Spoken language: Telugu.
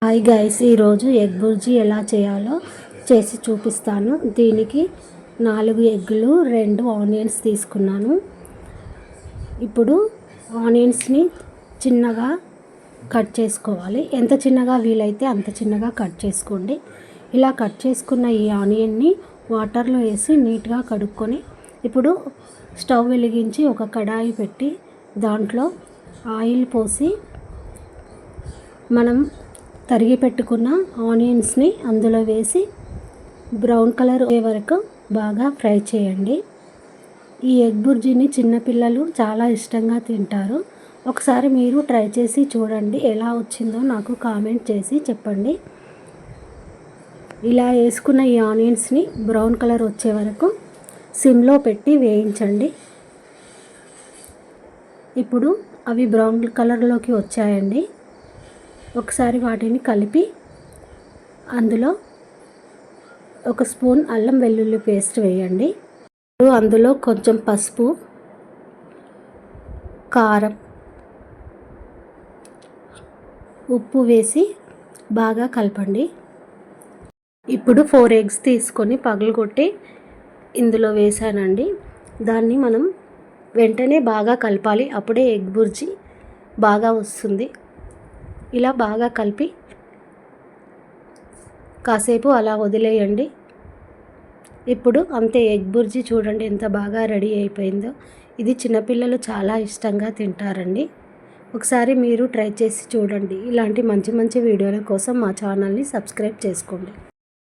హాయ్ గైస్, ఈరోజు ఎగ్ బుర్జీ ఎలా చేయాలో చేసి చూపిస్తాను. దీనికి 4 ఎగ్గులు 2 ఆనియన్స్ తీసుకున్నాను. ఇప్పుడు ఆనియన్స్ని చిన్నగా కట్ చేసుకోవాలి. ఎంత చిన్నగా వీలైతే అంత చిన్నగా కట్ చేసుకోండి. ఇలా కట్ చేసుకున్న ఈ ఆనియన్ని వాటర్లో వేసి నీట్గా కడుక్కొని ఇప్పుడు స్టవ్ వెలిగించి ఒక కడాయి పెట్టి దాంట్లో ఆయిల్ పోసి మనం తరిగి పెట్టుకున్న ఆనియన్స్ని అందులో వేసి బ్రౌన్ కలర్ అయ్యే వరకు బాగా ఫ్రై చేయండి. ఈ ఎగ్ బుర్జీని చిన్నపిల్లలు చాలా ఇష్టంగా తింటారు. ఒకసారి మీరు ట్రై చేసి చూడండి, ఎలా వచ్చిందో నాకు కామెంట్ చేసి చెప్పండి. ఇలా వేసుకున్న ఈ ఆనియన్స్ని బ్రౌన్ కలర్ వచ్చే వరకు సిమ్లో పెట్టి వేయించండి. ఇప్పుడు అవి బ్రౌన్ కలర్లోకి వచ్చాయండి. ఒకసారి వాటిని కలిపి అందులో 1 స్పూన్ అల్లం వెల్లుల్లి పేస్ట్ వేయండి. అందులో కొంచెం పసుపు, కారం, ఉప్పు వేసి బాగా కలపండి. ఇప్పుడు 4 ఎగ్స్ తీసుకొని పగలగొట్టి ఇందులో వేసానండి. దాన్ని మనం వెంటనే బాగా కలపాలి, అప్పుడే ఎగ్ బుర్జీ బాగా వస్తుంది. ఇలా బాగా కలిపి కాసేపు అలా వదిలేయండి. ఇప్పుడు అంతే, ఎగ్ బుర్జీ చూడండి ఎంత బాగా రెడీ అయిపోయిందో. ఇది చిన్నపిల్లలు చాలా ఇష్టంగా తింటారండి. ఒకసారి మీరు ట్రై చేసి చూడండి. ఇలాంటి మంచి మంచి వీడియోల కోసం మా ఛానల్ని సబ్స్క్రైబ్ చేసుకోండి.